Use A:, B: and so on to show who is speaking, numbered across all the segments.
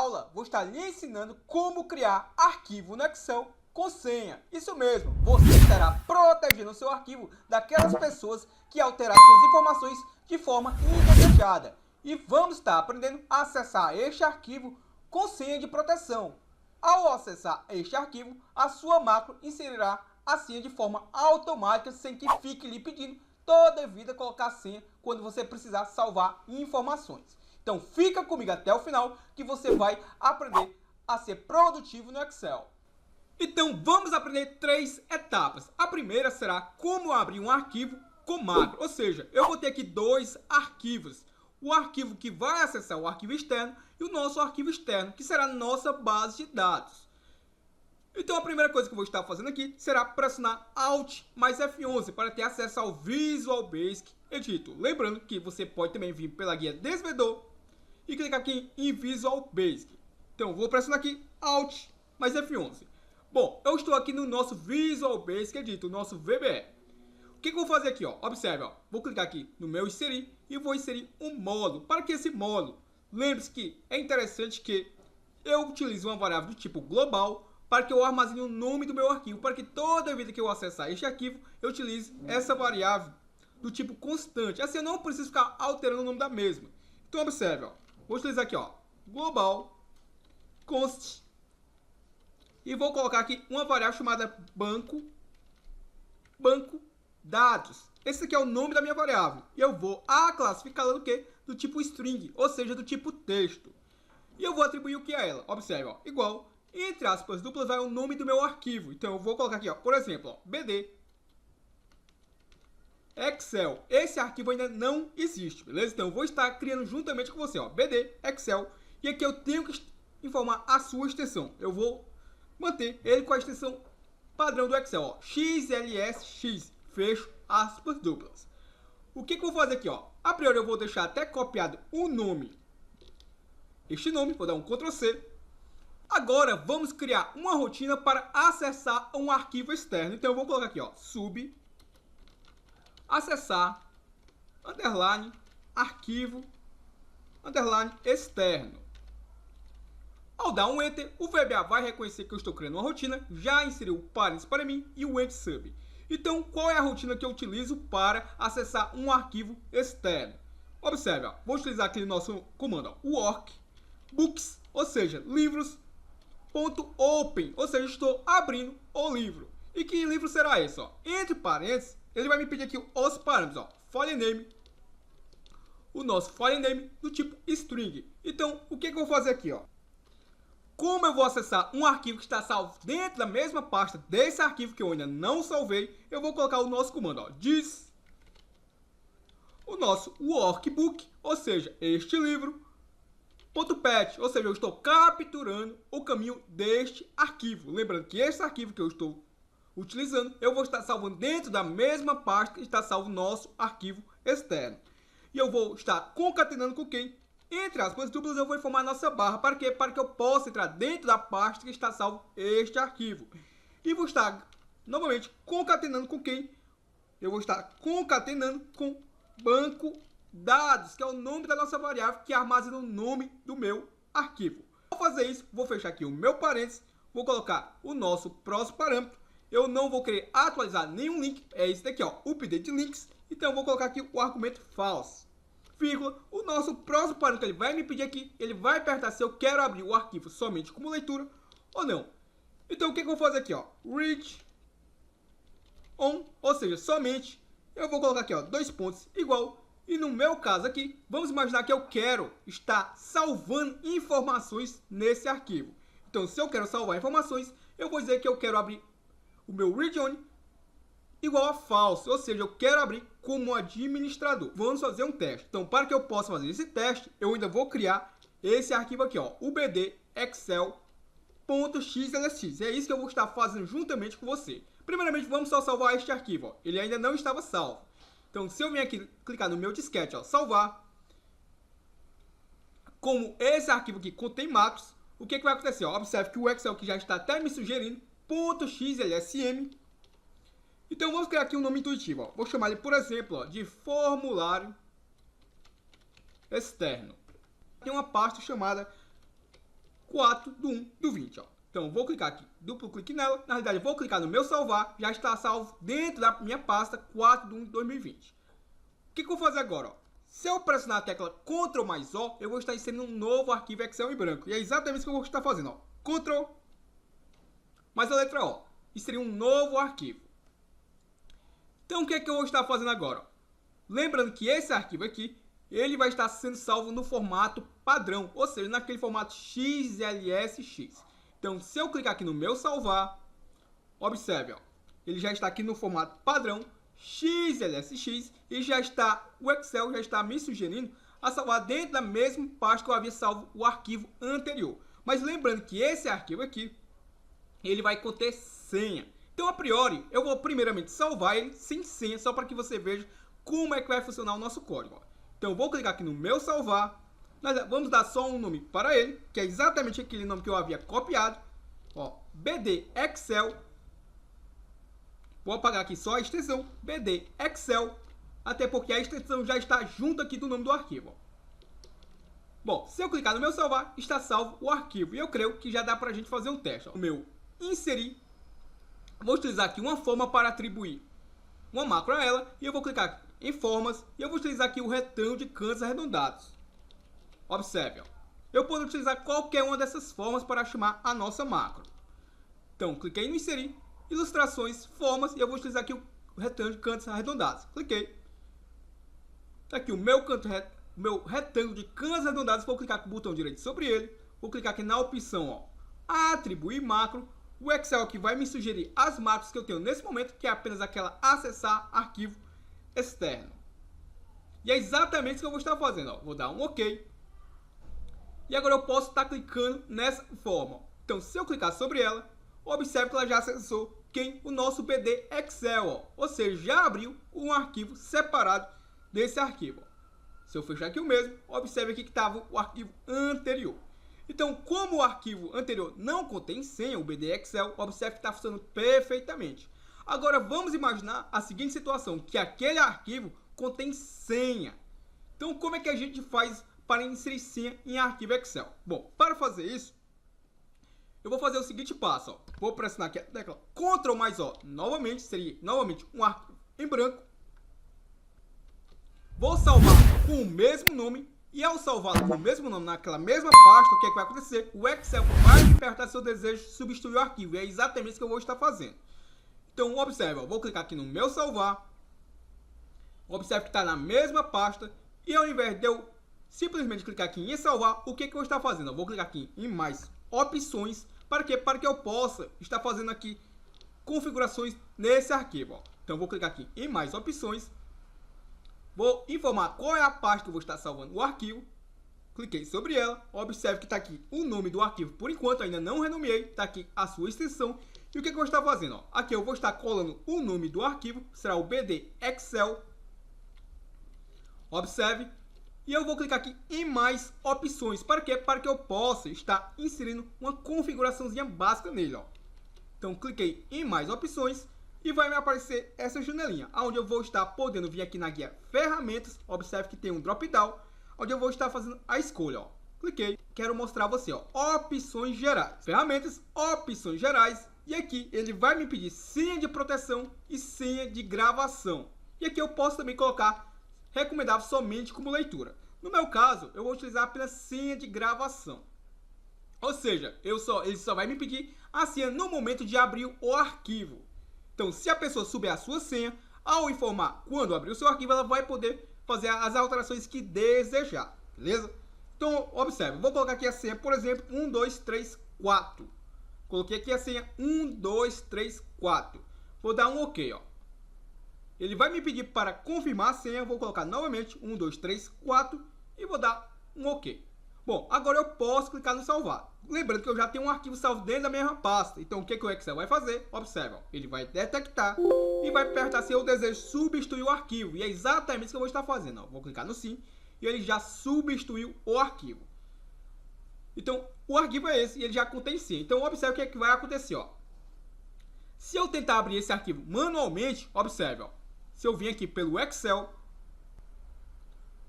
A: aula, vou estar lhe ensinando como criar arquivo no Excel com senha. Isso mesmo, você estará protegendo o seu arquivo daquelas pessoas que alteraram suas informações de forma indesejada. E vamos estar aprendendo a acessar este arquivo com senha de proteção. Ao acessar este arquivo, a sua macro inserirá a senha de forma automática, sem que fique lhe pedindo toda a vida colocar a senha quando você precisar salvar informações. Então fica comigo até o final que você vai aprender a ser produtivo no Excel. Então vamos aprender 3 etapas. A primeira será como abrir um arquivo com macro, ou seja, eu vou ter aqui 2 arquivos. O arquivo que vai acessar o arquivo externo e o nosso arquivo externo, que será a nossa base de dados. Então a primeira coisa que eu vou estar fazendo aqui será pressionar Alt mais F11 para ter acesso ao Visual Basic Editor. Lembrando que você pode também vir pela guia Desenvolvedor e clicar aqui em Visual Basic. Então eu vou pressionar aqui Alt mais F11. Bom, eu estou aqui no nosso Visual Basic Editor, nosso VBE. O que eu vou fazer aqui? Observe, vou clicar aqui no meu inserir e vou inserir um módulo. Para que esse módulo? Lembre-se que é interessante que eu utilize uma variável do tipo global para que eu armazene o nome do meu arquivo, para que toda vez que eu acessar este arquivo, eu utilize essa variável do tipo constante. Assim eu não preciso ficar alterando o nome da mesma. Então observe, vou utilizar aqui, global const e vou colocar aqui uma variável chamada banco dados. Esse aqui é o nome da minha variável. E eu vou classificá-la do quê? Do tipo string, ou seja, do tipo texto. E eu vou atribuir o que a ela? Observe, igual, entre aspas duplas, vai o nome do meu arquivo. Então eu vou colocar aqui, por exemplo, bd Excel. Esse arquivo ainda não existe, beleza? Então eu vou estar criando juntamente com você, bd Excel. E aqui eu tenho que informar a sua extensão. Eu vou manter ele com a extensão padrão do Excel, XLSX, fecho aspas duplas. O que eu vou fazer aqui, A priori eu vou deixar até copiado o nome. Este nome, vou dar um Ctrl C. Agora vamos criar uma rotina para acessar um arquivo externo. Então eu vou colocar aqui, sub acessar underline arquivo underline externo. Ao dar um Enter, o VBA vai reconhecer que eu estou criando uma rotina, já inseriu o parênteses para mim e o end sub. Então, qual é a rotina que eu utilizo para acessar um arquivo externo? Observe, vou utilizar aqui o nosso comando, workbooks, ou seja, livros.open, ou seja, estou abrindo o livro. E que livro será esse? Entre parênteses, ele vai me pedir aqui os parâmetros, file name, o nosso file name do tipo string. Então, o que eu vou fazer aqui? Como eu vou acessar um arquivo que está salvo dentro da mesma pasta desse arquivo que eu ainda não salvei, eu vou colocar o nosso comando, diz o nosso workbook, ou seja, este livro, .pat, ou seja, eu estou capturando o caminho deste arquivo. Lembrando que esse arquivo que eu estou utilizando, eu vou estar salvando dentro da mesma pasta que está salvo o nosso arquivo externo. E eu vou estar concatenando com quem? Entre aspas duplas, eu vou informar a nossa barra. Para quê? Para que eu possa entrar dentro da pasta que está salvo este arquivo. E vou estar, novamente, concatenando com quem? Eu vou estar concatenando com banco dados, que é o nome da nossa variável que armazena o nome do meu arquivo. Para fazer isso, vou fechar aqui o meu parênteses, vou colocar o nosso próximo parâmetro. Eu não vou querer atualizar nenhum link, é esse daqui, update links. Então eu vou colocar aqui o argumento false. Vírgula, o nosso próximo parâmetro que ele vai me pedir aqui, ele vai perguntar se eu quero abrir o arquivo somente como leitura ou não. Então o que eu vou fazer aqui, read on, ou seja, somente, eu vou colocar aqui, 2 pontos, igual, e no meu caso aqui, vamos imaginar que eu quero estar salvando informações nesse arquivo. Então se eu quero salvar informações, eu vou dizer que eu quero abrir o meu read on igual a false, ou seja, eu quero abrir como administrador. Vamos fazer um teste. Então, para que eu possa fazer esse teste, eu ainda vou criar esse arquivo aqui, ubd excel.xlsx. É isso que eu vou estar fazendo juntamente com você. Primeiramente, vamos só salvar este arquivo, ele ainda não estava salvo. Então, se eu vier aqui clicar no meu disquete, salvar, como esse arquivo aqui contém macros, o que vai acontecer? Observe que o Excel que já está até me sugerindo .xlsm. Então vamos criar aqui um nome intuitivo. Vou chamar ele, por exemplo, de formulário externo. Tem uma pasta chamada 4/1/20, ó. Então, vou clicar aqui, duplo clique nela. Na realidade, vou clicar no meu salvar, já está salvo dentro da minha pasta 4/1/2020. O que eu vou fazer agora, ó? Se eu pressionar a tecla Ctrl mais O, eu vou estar inserindo um novo arquivo Excel em branco. E é exatamente isso que eu vou estar fazendo, ó. Ctrl mais a letra O. Inserir um novo arquivo. Então, o que eu vou estar fazendo agora, ó? Lembrando que esse arquivo aqui, ele vai estar sendo salvo no formato padrão, ou seja, naquele formato XLSX. Então, se eu clicar aqui no meu salvar, observe, ó, ele já está aqui no formato padrão XLSX e o Excel já está me sugerindo a salvar dentro da mesma pasta que eu havia salvo o arquivo anterior. Mas lembrando que esse arquivo aqui, ele vai conter senha. Então, a priori, eu vou primeiramente salvar ele sem senha, só para que você veja como é que vai funcionar o nosso código, ó. Então, eu vou clicar aqui no meu salvar. Nós vamos dar só um nome para ele, que é exatamente aquele nome que eu havia copiado. Ó, BD Excel. Vou apagar aqui só a extensão BD Excel, até porque a extensão já está junto aqui do nome do arquivo, ó. Bom, se eu clicar no meu salvar, está salvo o arquivo. E eu creio que já dá para a gente fazer um teste, ó. O meu inserir. Vou utilizar aqui uma forma para atribuir uma macro a ela. E eu vou clicar aqui em formas. E eu vou utilizar aqui o retângulo de cantos arredondados. Observe, ó. Eu posso utilizar qualquer uma dessas formas para chamar a nossa macro. Então, cliquei no inserir, ilustrações, formas, e eu vou utilizar aqui o retângulo de cantos arredondados. Cliquei. Tá aqui o meu retângulo de cantos arredondados. Vou clicar com o botão direito sobre ele. Vou clicar aqui na opção, ó, atribuir macro. O Excel aqui vai me sugerir as macros que eu tenho nesse momento, que é apenas aquela acessar arquivo externo. E é exatamente isso que eu vou estar fazendo, ó. Vou dar um OK. E agora eu posso estar clicando nessa forma. Então, se eu clicar sobre ela, observe que ela já acessou o nosso BD Excel, ó. Ou seja, já abriu um arquivo separado desse arquivo, ó. Se eu fechar aqui o mesmo, observe aqui que estava o arquivo anterior. Então, como o arquivo anterior não contém senha, o BD Excel, observe que está funcionando perfeitamente. Agora, vamos imaginar a seguinte situação, que aquele arquivo contém senha. Então, como é que a gente faz para inserir senha em arquivo Excel? Bom, para fazer isso, eu vou fazer o seguinte passo, ó. Vou pressionar aqui a tecla Ctrl mais O, novamente, seria novamente um arquivo em branco. Vou salvar com o mesmo nome, e ao salvar com o mesmo nome naquela mesma pasta, o que é que vai acontecer? O Excel vai me perguntar se eu desejo substituir o arquivo, e é exatamente isso que eu vou estar fazendo. Então, observe, ó, vou clicar aqui no meu salvar, observe que está na mesma pasta, e ao invés de eu simplesmente clicar aqui em salvar, o que eu vou estar fazendo? Eu vou clicar aqui em mais opções. Para quê? Para que eu possa estar fazendo aqui configurações nesse arquivo, ó. Então, vou clicar aqui em mais opções. Vou informar qual é a pasta que eu vou estar salvando o arquivo. Cliquei sobre ela. Observe que está aqui o nome do arquivo. Por enquanto, ainda não renomeei. Está aqui a sua extensão. E o que eu vou estar fazendo? Ó? Aqui eu vou estar colando o nome do arquivo. Será o BD Excel. Observe. E eu vou clicar aqui em mais opções. Para quê? Para que eu possa estar inserindo uma configuraçãozinha básica nele, ó. Então, cliquei em mais opções e vai me aparecer essa janelinha, onde eu vou estar podendo vir aqui na guia ferramentas. Observe que tem um drop down, onde eu vou estar fazendo a escolha, ó. Cliquei, quero mostrar a você, ó, opções gerais, ferramentas, opções gerais. E aqui ele vai me pedir senha de proteção e senha de gravação. E aqui eu posso também colocar recomendável somente como leitura. No meu caso, eu vou utilizar apenas senha de gravação. Ou seja, ele só vai me pedir a senha no momento de abrir o arquivo. Então, se a pessoa souber a sua senha, ao informar quando abrir o seu arquivo, ela vai poder fazer as alterações que desejar. Beleza? Então, observe. Vou colocar aqui a senha, por exemplo, 1, 2, 3, 4. Coloquei aqui a senha 1, 2, 3, 4. Vou dar um OK, ó. Ele vai me pedir para confirmar a senha. Vou colocar novamente 1, 2, 3, 4 e vou dar um OK. Bom, agora eu posso clicar no salvar. Lembrando que eu já tenho um arquivo salvo dentro da mesma pasta. Então, o que o Excel vai fazer? Observe, ó, ele vai detectar e vai perguntar se eu desejo substituir o arquivo. E é exatamente isso que eu vou estar fazendo, ó. Vou clicar no sim e ele já substituiu o arquivo. Então, o arquivo é esse e ele já contém senha. Então, observe o que é que vai acontecer, ó. Se eu tentar abrir esse arquivo manualmente, observe, ó. Se eu vir aqui pelo Excel,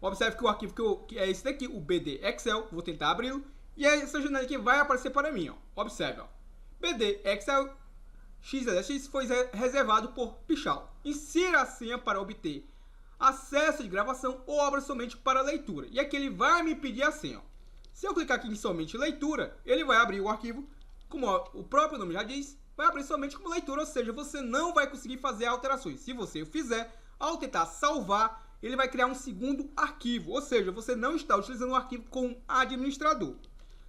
A: observe que o arquivo que é esse daqui, o BD Excel, vou tentar abri-lo. E é essa janela que vai aparecer para mim, ó. Observe, ó. BD Excel XLX foi reservado por Pichal. Insira a senha para obter acesso de gravação ou abra somente para leitura. E aqui ele vai me pedir a senha, ó. Se eu clicar aqui em somente leitura, ele vai abrir o arquivo, como o próprio nome já diz, vai abrir somente como leitura, ou seja, você não vai conseguir fazer alterações. Se você o fizer, ao tentar salvar, ele vai criar um segundo arquivo, ou seja, você não está utilizando o arquivo com administrador.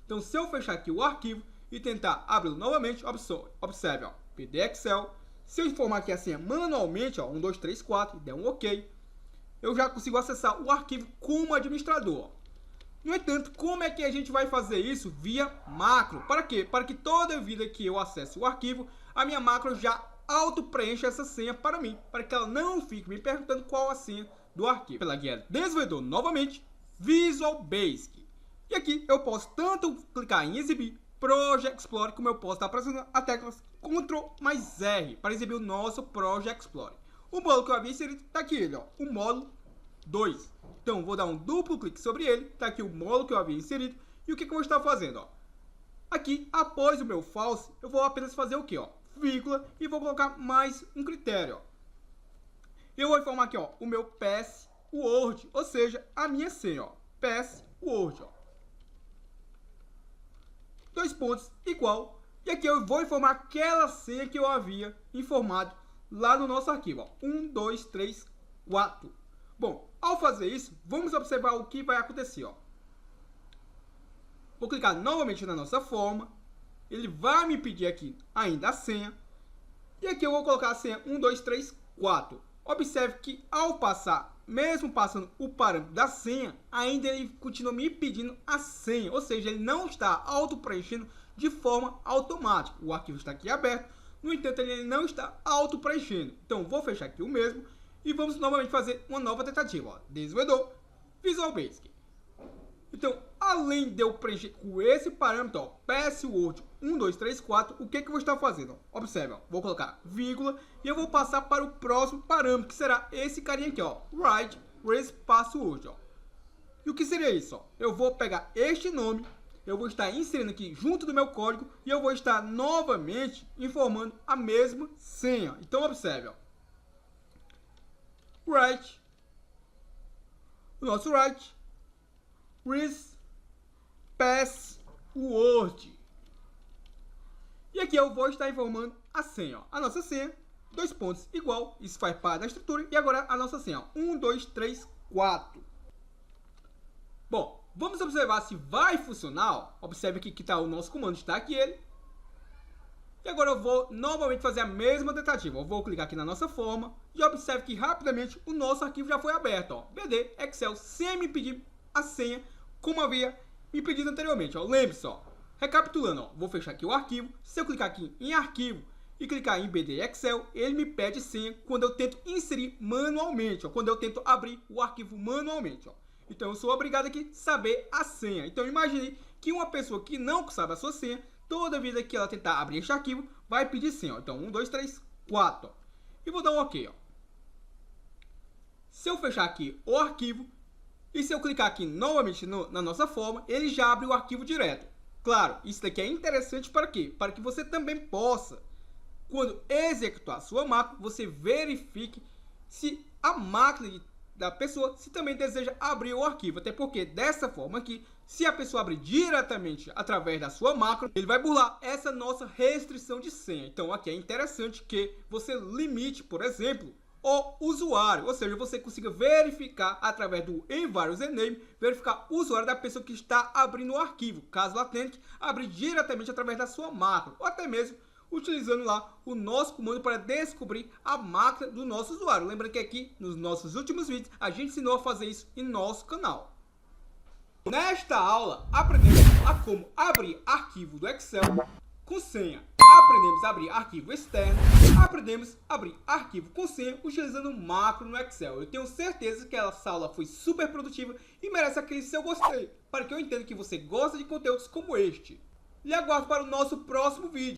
A: Então, se eu fechar aqui o arquivo e tentar abri-lo novamente, observe, ó, PD Excel. Se eu informar aqui a senha manualmente, ó, 1, 2, 3, 4, e der um OK, eu já consigo acessar o arquivo como administrador, ó. No entanto, como é que a gente vai fazer isso via macro? Para quê? Para que toda vida que eu acesse o arquivo, a minha macro já auto-preencha essa senha para mim, para que ela não fique me perguntando qual a senha do arquivo. Pela guia Desenvolvedor, novamente, Visual Basic. E aqui eu posso tanto clicar em exibir Project Explorer, como eu posso estar pressionando a tecla Ctrl+R para exibir o nosso Project Explorer. O módulo que eu havia inserido está aqui, ele, ó, o módulo 2. Então, vou dar um duplo clique sobre ele, está aqui o módulo que eu havia inserido, e o que eu vou estar fazendo, ó? Aqui, após o meu false, eu vou apenas fazer o que, ó? Vírgula, e vou colocar mais um critério, ó. Eu vou informar aqui, ó, o meu password, ou seja, a minha senha, ó, password, ó. 2 pontos, igual, e aqui eu vou informar aquela senha que eu havia informado lá no nosso arquivo, ó, 1, 2, 3, 4. Bom, ao fazer isso, vamos observar o que vai acontecer, ó. Vou clicar novamente na nossa forma, ele vai me pedir aqui ainda a senha, e aqui eu vou colocar a senha 1, 2, 3, 4. Observe que ao passar, mesmo passando o parâmetro da senha, ainda ele continua me pedindo a senha, ou seja, ele não está auto-preenchendo de forma automática. O arquivo está aqui aberto, no entanto, ele não está auto-preenchendo. Então, vou fechar aqui o mesmo. E vamos novamente fazer uma nova tentativa, ó. Desenvolvedor, Visual Basic. Então, além de eu preencher com esse parâmetro, ó, password 1, 2, 3, 4, o que eu vou estar fazendo? Ó? Observe, ó, vou colocar vírgula e eu vou passar para o próximo parâmetro, que será esse carinha aqui, ó, write with password, ó. E o que seria isso? Ó? Eu vou pegar este nome, eu vou estar inserindo aqui junto do meu código e eu vou estar novamente informando a mesma senha. Então, observe, ó. Write, o nosso write with password. E aqui eu vou estar informando a senha, ó. A nossa senha, 2 pontos, igual, isso faz parte da estrutura. E agora a nossa senha, ó. 1, 2, 3, 4. Bom, vamos observar se vai funcionar, ó. Observe aqui que está o nosso comando, está aqui ele. E agora eu vou novamente fazer a mesma tentativa. Eu vou clicar aqui na nossa forma e observe que rapidamente o nosso arquivo já foi aberto, ó. BD Excel, sem me pedir a senha, como havia me pedido anteriormente, ó. Lembre-se, ó. Recapitulando, ó. Vou fechar aqui o arquivo. Se eu clicar aqui em arquivo e clicar em BD Excel, ele me pede senha quando eu tento inserir manualmente, ó. Quando eu tento abrir o arquivo manualmente, ó. Então eu sou obrigado aqui a saber a senha. Então imagine que uma pessoa que não sabe a sua senha, toda vida que ela tentar abrir este arquivo, vai pedir senha, ó. Então 1, 2, 3, 4, ó. E vou dar um OK, ó. Se eu fechar aqui o arquivo e se eu clicar aqui novamente na nossa forma, ele já abre o arquivo direto. Claro, isso daqui é interessante para quê? Para que você também possa, quando executar a sua máquina, você verifique se a máquina da pessoa se também deseja abrir o arquivo. Até porque dessa forma aqui, se a pessoa abrir diretamente através da sua máquina, ele vai burlar essa nossa restrição de senha. Então aqui é interessante que você limite, por exemplo, o usuário, ou seja, você consiga verificar através do environName, verificar o usuário da pessoa que está abrindo o arquivo, caso ela tente abrir diretamente através da sua máquina, ou até mesmo utilizando lá o nosso comando para descobrir a máquina do nosso usuário. Lembra que aqui nos nossos últimos vídeos a gente ensinou a fazer isso em nosso canal. Nesta aula aprendemos a como abrir arquivo do Excel com senha. Aprendemos a abrir arquivo externo, aprendemos a abrir arquivo com senha utilizando macro no Excel. Eu tenho certeza que essa aula foi super produtiva e merece aquele seu gostei, para que eu entenda que você gosta de conteúdos como este. Lhe aguardo para o nosso próximo vídeo.